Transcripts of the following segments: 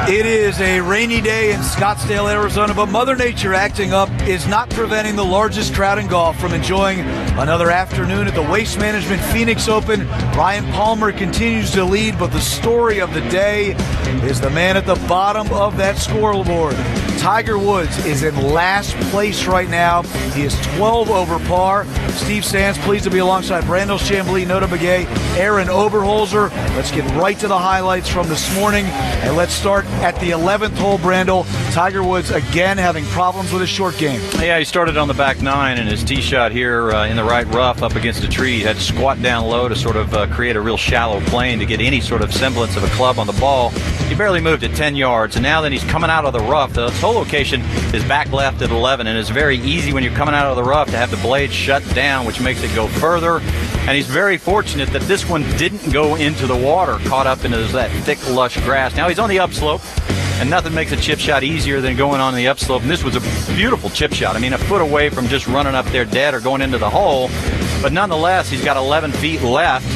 It is a rainy day in Scottsdale, Arizona, but Mother Nature acting up is not preventing the largest crowd in golf from enjoying another afternoon at the Waste Management Phoenix Open. Ryan Palmer continues to lead, but the story of the day is the man at the bottom of that scoreboard. Tiger Woods is in last place right now. He is 12 over par. Steve Sands pleased to be alongside Brandel Chambly, Nota Begay, Aaron Oberholzer. Let's get right to the highlights from this morning, and let's start at the 11th hole. Brandel, Tiger Woods again having problems with his short game. Yeah, he started on the back nine, and his tee shot here in the right rough up against a tree. He had to squat down low to sort of create a real shallow plane to get any sort of semblance of a club on the ball. He barely moved it 10 yards, and now then he's coming out of the rough. The whole location is back left at 11, and it's very easy when you're coming out of the rough to have the blade shut down, which makes it go further. And he's very fortunate that this one didn't go into the water, caught up into that thick, lush grass. Now he's on the upslope, and nothing makes a chip shot easier than going on the upslope. And this was a beautiful chip shot. I mean, a foot away from just running up there dead or going into the hole. But nonetheless, he's got 11 feet left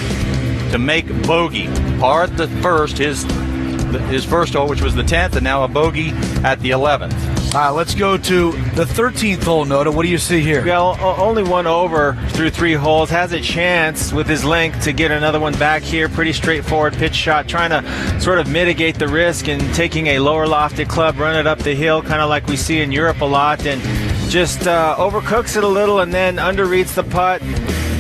to make bogey. Par at the first, his first hole, which was the 10th, and now a bogey at the 11th. All right, let's go to the 13th hole, Nota. What do you see here? Well, only one over through 3 holes. Has a chance with his length to get another one back here. Pretty straightforward pitch shot, trying to sort of mitigate the risk and taking a lower lofted club, run it up the hill, kind of like we see in Europe a lot, and just overcooks it a little and then underreads the putt,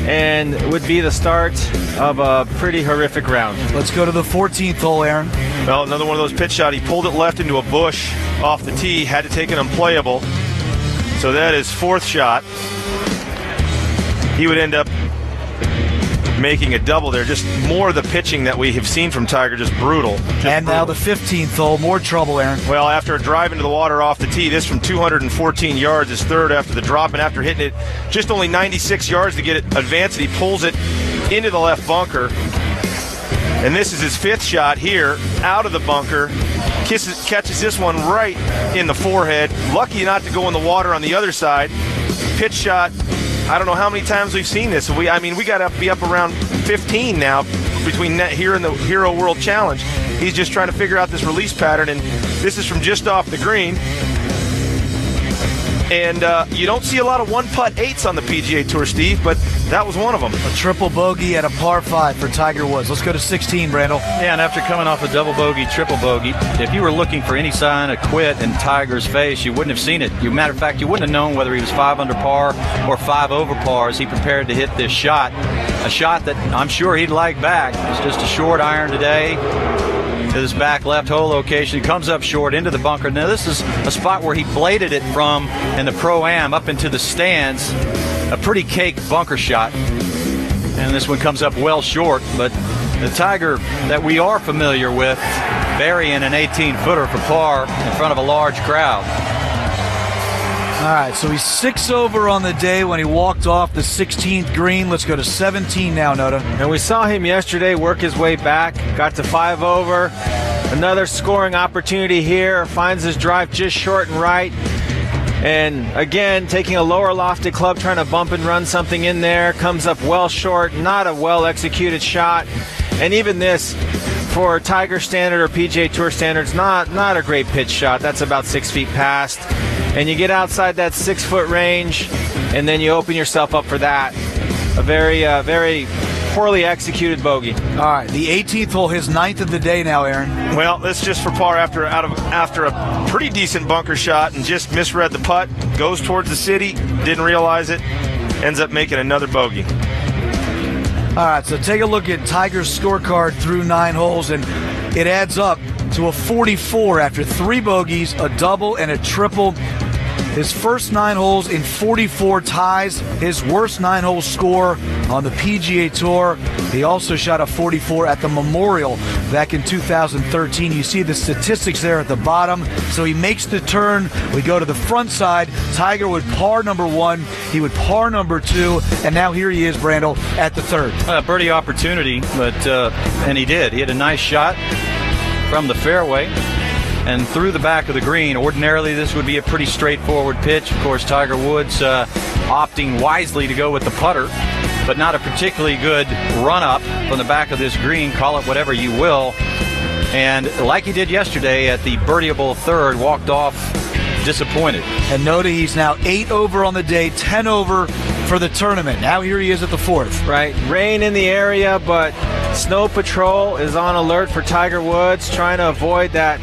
and would be the start of a pretty horrific round. Let's go to the 14th hole, Aaron. Well, another one of those pitch shots. He pulled it left into a bush off the tee, had to take it unplayable. So that is 4th shot. He would end up making a double there. Just more of the pitching that we have seen from Tiger, just brutal. And now the 15th hole, more trouble, Aaron. Well, after a drive into the water off the tee, this from 214 yards is 3rd after the drop, and after hitting it just only 96 yards to get it advanced, he pulls it into the left bunker. And this is his 5th shot here, out of the bunker. Catches this one right in the forehead. Lucky not to go in the water on the other side. Pitch shot. I don't know how many times we've seen this. We got to be up around 15 now between here and the Hero World Challenge. He's just trying to figure out this release pattern, and this is from just off the green. And you don't see a lot of one-putt 8s on the PGA Tour, Steve, but that was one of them. A triple bogey at a par 5 for Tiger Woods. Let's go to 16, Brandel. Yeah, and after coming off a double bogey, triple bogey, if you were looking for any sign of quit in Tiger's face, you wouldn't have seen it. Matter of fact, you wouldn't have known whether he was 5 under par or 5 over par as he prepared to hit this shot. A shot that I'm sure he'd like back. It's just a short iron today to this back left hole location. Comes up short into the bunker. Now this is a spot where he bladed it from in the Pro-Am up into the stands. A pretty caked bunker shot. And this one comes up well short, but the Tiger that we are familiar with burying an 18-footer for par in front of a large crowd. All right, so he's 6 over on the day when he walked off the 16th green. Let's go to 17 now, Nota. And we saw him yesterday work his way back, got to 5 over. Another scoring opportunity here, finds his drive just short and right. And again, taking a lower lofted club, trying to bump and run something in there, comes up well short, not a well-executed shot. And even this, for Tiger standard or PGA Tour standards, not a great pitch shot. That's about 6 feet past. And you get outside that 6-foot range, and then you open yourself up for that. A very poorly executed bogey. All right, the 18th hole, his 9th of the day now, Aaron. Well, this just for par after a pretty decent bunker shot and just misread the putt. Goes towards the city, didn't realize it, ends up making another bogey. All right, so take a look at Tiger's scorecard through 9 holes, and it adds up to a 44 after 3 bogeys, a double, and a triple. His first 9 holes in 44 ties, his worst 9-hole score on the PGA Tour. He also shot a 44 at the Memorial back in 2013. You see the statistics there at the bottom. So he makes the turn. We go to the front side. Tiger would par number 1. He would par number 2. And now here he is, Brandel, at the 3rd. Birdie opportunity, but and he did. He had a nice shot from the fairway and through the back of the green. Ordinarily, this would be a pretty straightforward pitch. Of course, Tiger Woods opting wisely to go with the putter, but not a particularly good run-up from the back of this green. Call it whatever you will. And like he did yesterday at the birdieable third, walked off disappointed. And Noda, he's now 8 over on the day, 10 over for the tournament. Now here he is at the fourth. Right. Rain in the area, but Snow Patrol is on alert for Tiger Woods, trying to avoid that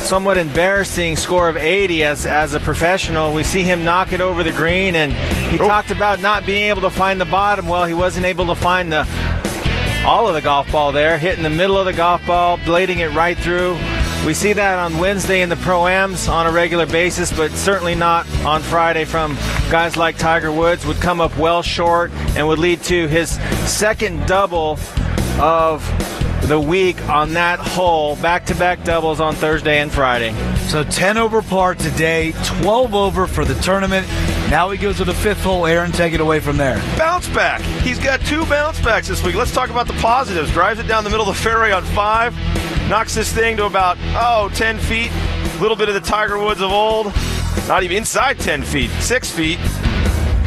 somewhat embarrassing score of 80 as a professional. We see him knock it over the green, and he talked about not being able to find the bottom. Well, he wasn't able to find all of the golf ball there, hitting the middle of the golf ball, blading it right through. We see that on Wednesday in the Pro-Ams on a regular basis, but certainly not on Friday from guys like Tiger Woods. Would come up well short and would lead to his second double of the week on that hole. Back-to-back doubles on Thursday and Friday. So 10 over par today, 12 over for the tournament. Now he goes to the fifth hole. Aaron, take it away from there. Bounce back. He's got 2 bounce backs this week. Let's talk about the positives. Drives it down the middle of the fairway on 5. Knocks this thing to about, 10 feet. A little bit of the Tiger Woods of old. Not even inside 10 feet, 6 feet.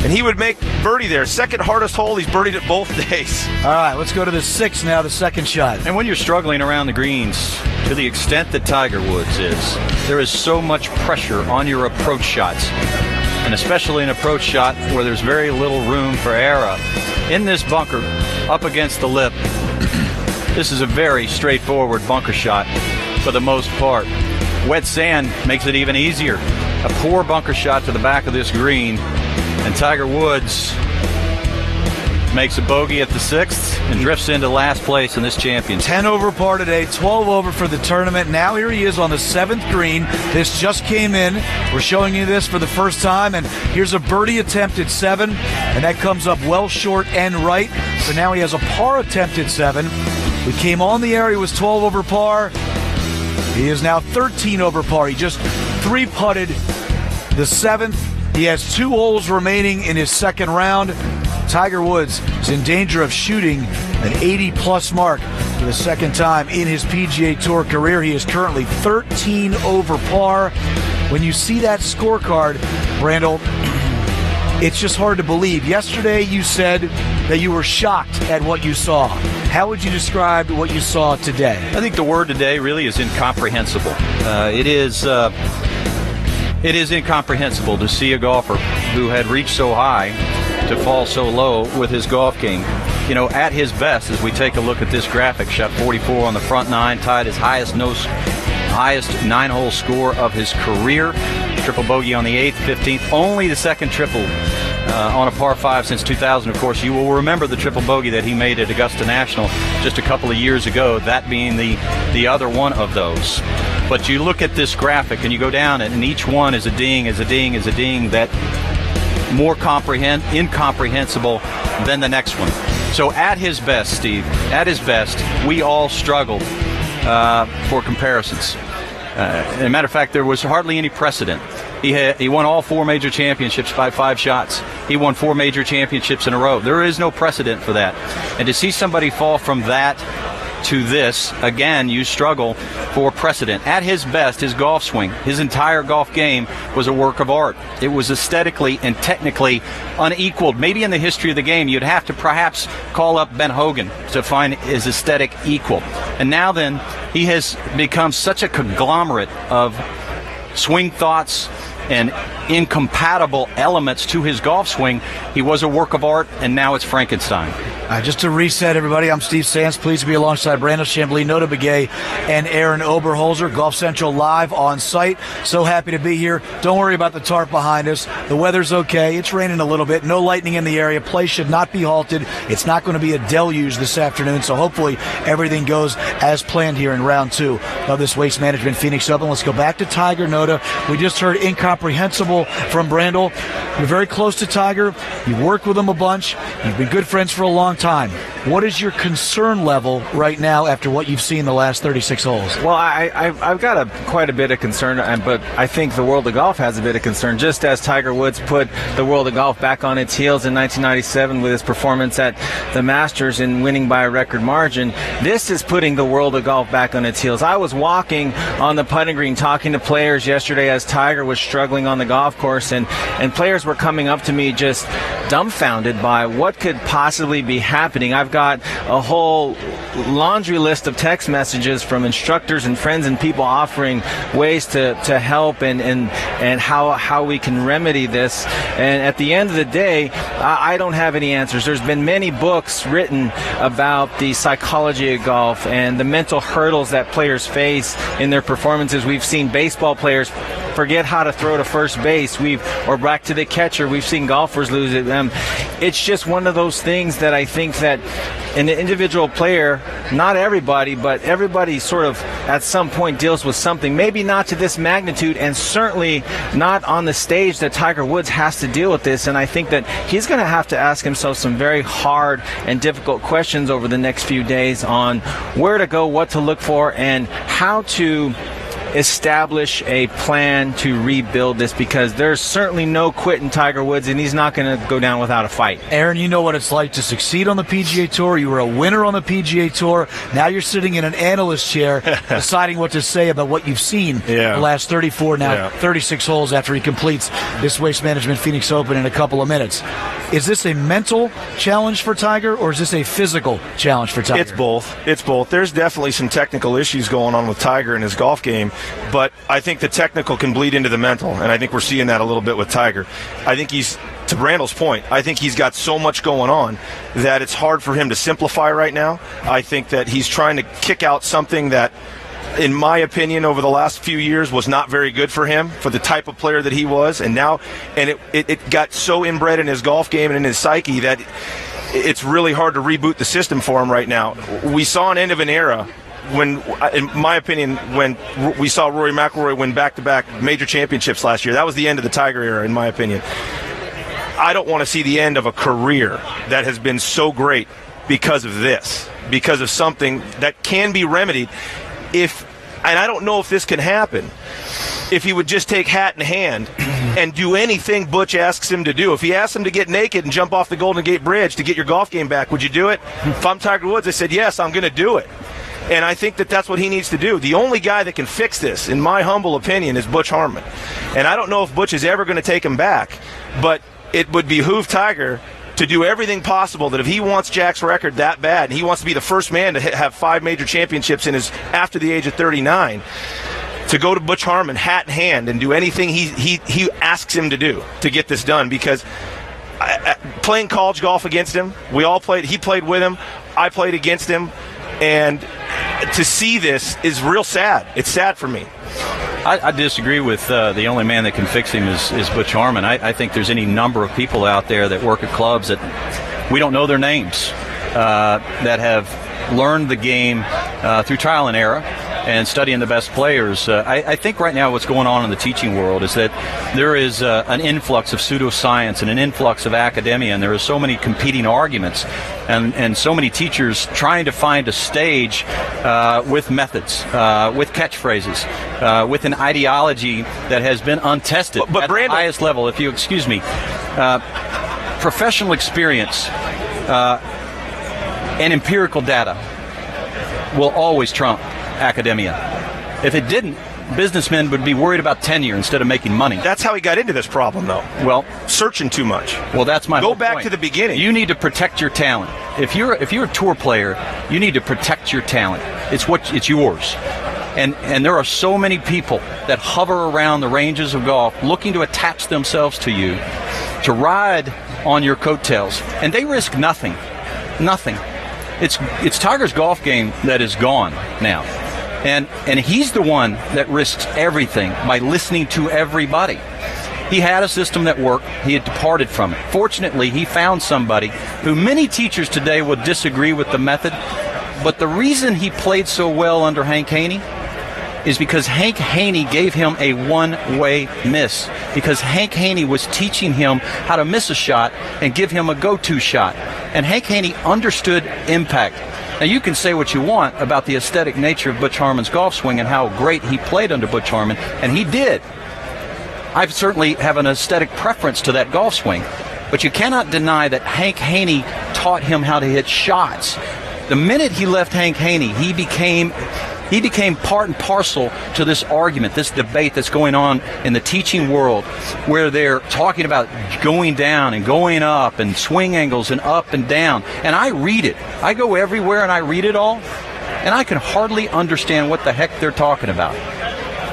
And he would make birdie there. Second hardest hole. He's birdied it both days. All right, let's go to the sixth now, the second shot. And when you're struggling around the greens, to the extent that Tiger Woods is, there is so much pressure on your approach shots. And especially an approach shot where there's very little room for error. In this bunker, up against the lip, this is a very straightforward bunker shot for the most part. Wet sand makes it even easier. A poor bunker shot to the back of this green, and Tiger Woods makes a bogey at the sixth and drifts into last place in this championship. 10 over par today, 12 over for the tournament. Now here he is on the 7th green. This just came in. We're showing you this for the first time, and here's a birdie attempt at 7, and that comes up well short and right. So now he has a par attempt at 7. We came on the air, he was 12 over par. He is now 13 over par. He just 3-putted the 7th. He has 2 holes remaining in his second round. Tiger Woods is in danger of shooting an 80-plus mark for the second time in his PGA Tour career. He is currently 13 over par. When you see that scorecard, Randall, it's just hard to believe. Yesterday you said that you were shocked at what you saw. How would you describe what you saw today? I think the word today really is incomprehensible. It is incomprehensible to see a golfer who had reached so high to fall so low with his golf game. You know, at his best, as we take a look at this graphic, shot 44 on the front 9, tied his highest 9-hole score of his career. Triple bogey on the 8th, 15th, only the second triple on a par 5 since 2000. Of course, you will remember the triple bogey that he made at Augusta National just a couple of years ago, that being the other one of those. But you look at this graphic and you go down it, and each one is a ding, that more incomprehensible than the next one. So at his best, Steve, we all struggled for comparisons. As a matter of fact, there was hardly any precedent. He won all 4 major championships by 5 shots. He won 4 major championships in a row. There is no precedent for that. And to see somebody fall from that to this, again, you struggle for precedent. At his best, his golf swing, his entire golf game was a work of art. It was aesthetically and technically unequaled. Maybe in the history of the game, you'd have to perhaps call up Ben Hogan to find his aesthetic equal. And now then, he has become such a conglomerate of swing thoughts and incompatible elements to his golf swing. He was a work of art, and now it's Frankenstein. Just to reset, everybody, I'm Steve Sands. Pleased to be alongside Brandon Chambly, Noda Begay, and Aaron Oberholzer. Golf Central live on site. So happy to be here. Don't worry about the tarp behind us. The weather's okay. It's raining a little bit. No lightning in the area. Play should not be halted. It's not going to be a deluge this afternoon, so hopefully everything goes as planned here in round 2 of this Waste Management Phoenix Open. Let's go back to Tiger, Noda. We just heard incomprehensible from Brandel. You're very close to Tiger. You've worked with him a bunch. You've been good friends for a long time. What is your concern level right now after what you've seen the last 36 holes? Well, I've got quite a bit of concern, but I think the world of golf has a bit of concern. Just as Tiger Woods put the world of golf back on its heels in 1997 with his performance at the Masters and winning by a record margin, this is putting the world of golf back on its heels. I was walking on the putting green talking to players yesterday as Tiger was struggling struggling on the golf course, and players were coming up to me just dumbfounded by what could possibly be happening. I've got a whole laundry list of text messages from instructors and friends and people offering ways to help and how we can remedy this. And at the end of the day, I don't have any answers. There's been many books written about the psychology of golf and the mental hurdles that players face in their performances. We've seen baseball players forget how to throw to first base, or back to the catcher. We've seen golfers lose it. It's just one of those things that I think that an individual player, not everybody, but everybody sort of at some point deals with something, maybe not to this magnitude, and certainly not on the stage that Tiger Woods has to deal with this. And I think that he's going to have to ask himself some very hard and difficult questions over the next few days on where to go, what to look for, and how to establish a plan to rebuild this, because there's certainly no quitting Tiger Woods, and he's not going to go down without a fight. Aaron, you know what it's like to succeed on the PGA Tour. You were a winner on the PGA Tour. Now you're sitting in an analyst chair deciding what to say about what you've seen the last 36 holes after he completes this Waste Management Phoenix Open in a couple of minutes. Is this a mental challenge for Tiger, or is this a physical challenge for Tiger? It's both. There's definitely some technical issues going on with Tiger in his golf game, but I think the technical can bleed into the mental, and I think we're seeing that a little bit with Tiger. I think to Randall's point, I think he's got so much going on that it's hard for him to simplify right now. I think that he's trying to kick out something that, in my opinion, over the last few years was not very good for him, for the type of player that he was, and it got so inbred in his golf game and in his psyche that it's really hard to reboot the system for him right now. We saw an end of an era when, in my opinion, when we saw Rory McIlroy win back-to-back major championships last year. That was the end of the Tiger era, in my opinion. I don't want to see the end of a career that has been so great because of this, because of something that can be remedied and I don't know if this can happen, if he would just take hat in hand and do anything Butch asks him to do. If he asks him to get naked and jump off the Golden Gate Bridge to get your golf game back, would you do it? If I'm Tiger Woods, I said, yes, I'm going to do it. And I think that that's what he needs to do. The only guy that can fix this, in my humble opinion, is Butch Harmon. And I don't know if Butch is ever going to take him back, but it would behoove Tiger to do everything possible that if he wants Jack's record that bad, and he wants to be the first man to have 5 major championships after the age of 39, to go to Butch Harmon hat in hand and do anything he asks him to do to get this done. Because playing college golf against him, he played with him, I played against him, and to see this is real sad. It's sad for me. I disagree with the only man that can fix him is Butch Harmon. I think there's any number of people out there that work at clubs that we don't know their names, that have learned the game through trial and error and studying the best players. I think right now what's going on in the teaching world is that there is an influx of pseudoscience and an influx of academia, and there are so many competing arguments and so many teachers trying to find a stage with methods, with catchphrases, with an ideology that has been untested at the highest level. If you excuse me, professional experience and empirical data will always trump academia. If it didn't, businessmen would be worried about tenure instead of making money. That's how he got into this problem, though. Well, searching too much. Well, that's my Go back point. to the beginning. You need to protect your talent. If you're a tour player, you need to protect your talent. It's yours. And there are so many people that hover around the ranges of golf looking to attach themselves to you, to ride on your coattails, and they risk nothing. Nothing. It's Tiger's golf game that is gone now. And he's the one that risks everything by listening to everybody. He had a system that worked. He had departed from it. Fortunately, he found somebody who many teachers today would disagree with the method, but the reason he played so well under Hank Haney is because Hank Haney gave him a one-way miss, because Hank Haney was teaching him how to miss a shot and give him a go-to shot. And Hank Haney understood impact. Now, you can say what you want about the aesthetic nature of Butch Harmon's golf swing and how great he played under Butch Harmon, and he did. I certainly have an aesthetic preference to that golf swing, but you cannot deny that Hank Haney taught him how to hit shots. The minute he left Hank Haney, he became He became part and parcel to this argument, this debate that's going on in the teaching world, where they're talking about going down and going up and swing angles and up and down. And I read it. I go everywhere and I read it all, and I can hardly understand what the heck they're talking about.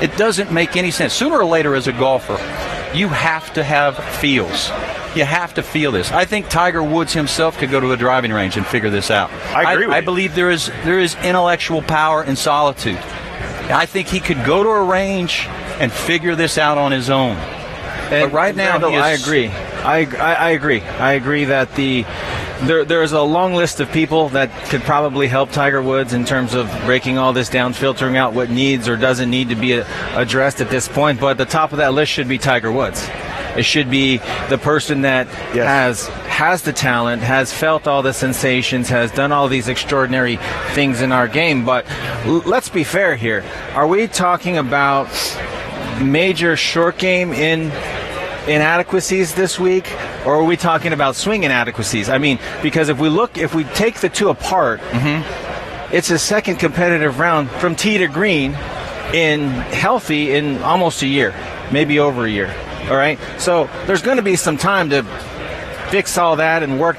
It doesn't make any sense. Sooner or later, as a golfer, you have to have feels. You have to feel this. I think Tiger Woods himself could go to a driving range and figure this out. I agree with you. I believe there is intellectual power in solitude. I think he could go to a range and figure this out on his own. And but right now, I agree. I agree. I agree that there's a long list of people that could probably help Tiger Woods in terms of breaking all this down, filtering out what needs or doesn't need to be addressed at this point. But the top of that list should be Tiger Woods. It should be the person that has the talent, has felt all the sensations, has done all these extraordinary things in our game. But let's be fair here. Are we talking about major short game inadequacies this week, or are we talking about swing inadequacies? I mean, because if we take the two apart, it's a second competitive round from tee to green healthy in almost a year, maybe over a year. All right, so there's going to be some time to fix all that and work.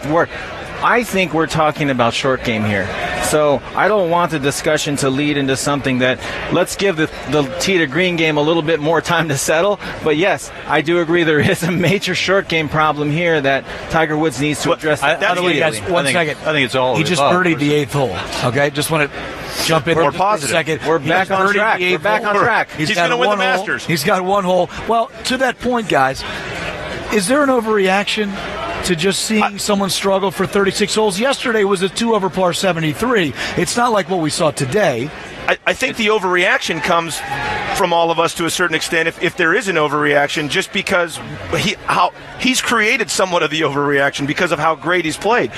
I think we're talking about short game here. So I don't want the discussion to lead into something that let's give the tee to green game a little bit more time to settle. But yes, I do agree there is a major short game problem here that Tiger Woods needs to address. One second. I think it's all. He just birdied the 8th hole. Okay, just want to jump in more for positive. a second. We're back on track. We're back on track. He's going to win the Masters. He's got one hole. Well, to that point, guys, is there an overreaction to just seeing someone struggle for 36 holes? Yesterday was a 2-over par 73. It's not like what we saw today. I think the overreaction comes from all of us to a certain extent, if there is an overreaction, just because he's created somewhat of the overreaction because of how great he's played.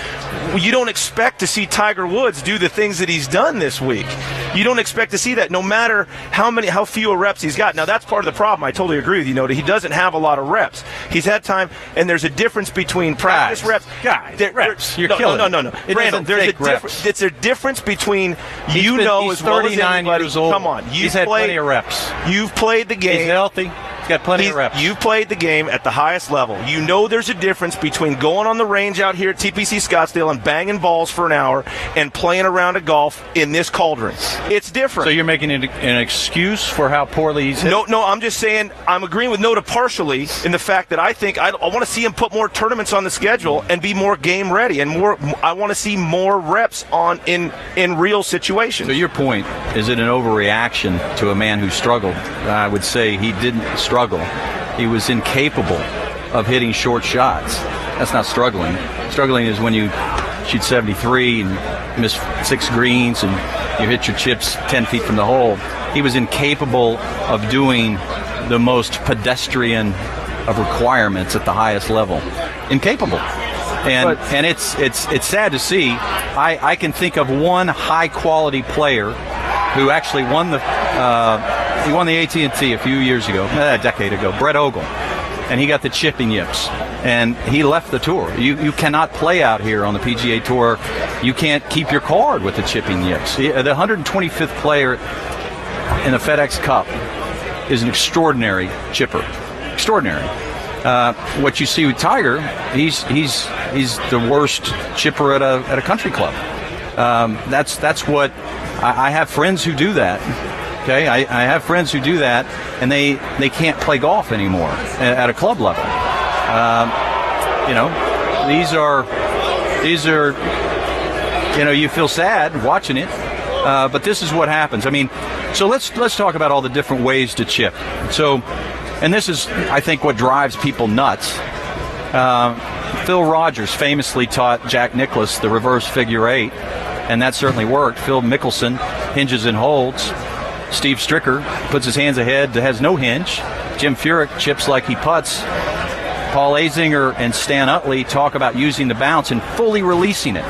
You don't expect to see Tiger Woods do the things that he's done this week. You don't expect to see that, no matter how few reps he's got. Now, that's part of the problem. I totally agree with you, Noda. He doesn't have a lot of reps. He's had time, and there's a difference between practice reps. Reps. You're no, killing no. Randall, there's a difference. It's a difference between he's as well as anybody. Years old. Come on, he's had plenty of reps. You've played the game. He's healthy. He's got plenty of reps. You've played the game at the highest level. You know there's a difference between going on the range out here at TPC Scottsdale and banging balls for an hour and playing a round of golf in this cauldron. It's different. So you're making an excuse for how poorly he's hit? No, I'm just saying I'm agreeing with Noda partially in the fact that I think I want to see him put more tournaments on the schedule and be more game ready, and I want to see more reps on in real situations. So your point, is it an overreaction to a man who struggled? I would say he didn't struggle. He was incapable of hitting short shots. That's not struggling. Struggling is when you shoot 73 and miss 6 greens and you hit your chips 10 feet from the hole. He was incapable of doing the most pedestrian of requirements at the highest level. Incapable. And it's sad to see. I can think of one high quality player who actually won the AT&T a few years ago, a decade ago, Brett Ogle, and he got the chipping yips, and he left the tour. You cannot play out here on the PGA Tour. You can't keep your card with the chipping yips. The 125th player in the FedEx Cup is an extraordinary chipper. Extraordinary. What you see with Tiger, he's the worst chipper at a country club. That's what I have friends who do that. Okay, I have friends who do that, and they can't play golf anymore at a club level. These are you feel sad watching it, but this is what happens. I mean, so let's talk about all the different ways to chip. So, and this is, I think, what drives people nuts. Phil Rogers famously taught Jack Nicklaus the reverse figure 8, and that certainly worked. Phil Mickelson hinges and holds. Steve Stricker puts his hands ahead, has no hinge. Jim Furyk chips like he putts. Paul Azinger and Stan Utley talk about using the bounce and fully releasing it.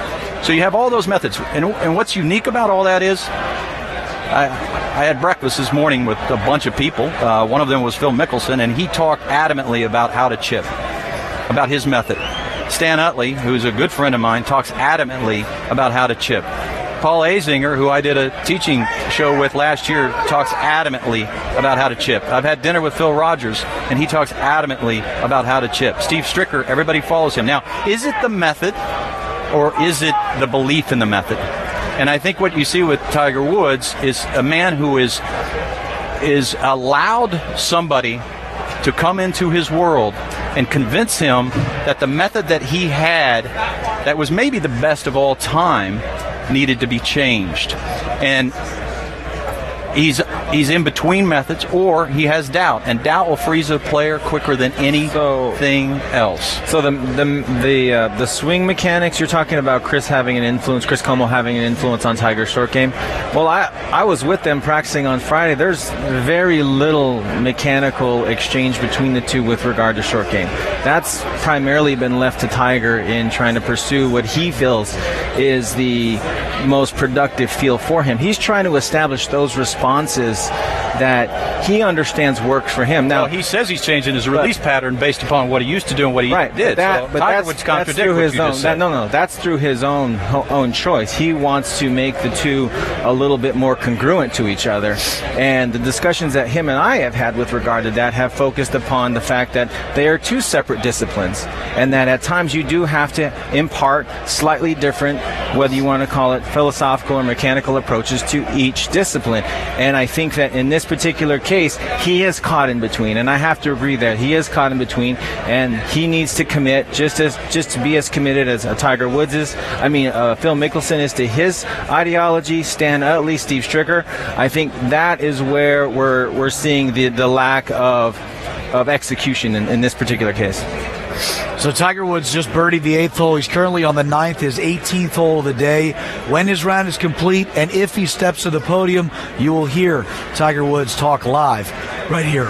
So you have all those methods. And what's unique about all that is, I had breakfast this morning with a bunch of people. One of them was Phil Mickelson, and he talked adamantly about how to chip, about his method. Stan Utley, who's a good friend of mine, talks adamantly about how to chip. Paul Azinger, who I did a teaching show with last year, talks adamantly about how to chip. I've had dinner with Phil Rogers, and he talks adamantly about how to chip. Steve Stricker, everybody follows him. Now, is it the method, or is it the belief in the method? And I think what you see with Tiger Woods is a man who is allowed somebody to come into his world and convince him that the method that he had, that was maybe the best of all time, needed to be changed. And he's in between methods, or he has doubt, and doubt will freeze a player quicker than anything else. So the swing mechanics, you're talking about Chris Como having an influence on Tiger's short game. Well, I was with them practicing on Friday. There's very little mechanical exchange between the two with regard to short game. That's primarily been left to Tiger in trying to pursue what he feels is the most productive feel for him. He's trying to establish those responses that he understands works for him. Now, he says he's changing his release pattern based upon what he used to do and what he did. But Tiger would contradict what you just said. That's through his own choice. He wants to make the two a little bit more congruent to each other. And the discussions that him and I have had with regard to that have focused upon the fact that they are two separate disciplines, and that at times you do have to impart slightly different, whether you want to call it philosophical or mechanical approaches to each discipline. And I think that in this particular case, he is caught in between, and I have to agree that he is caught in between, and he needs to commit just to be as committed as Tiger Woods is. Phil Mickelson is to his ideology. Stan Utley, Steve Stricker. I think that is where we're seeing the lack of execution in this particular case. So Tiger Woods just birdied the 8th hole. He's currently on the 9th, his 18th hole of the day. When his round is complete, and if he steps to the podium, you will hear Tiger Woods talk live right here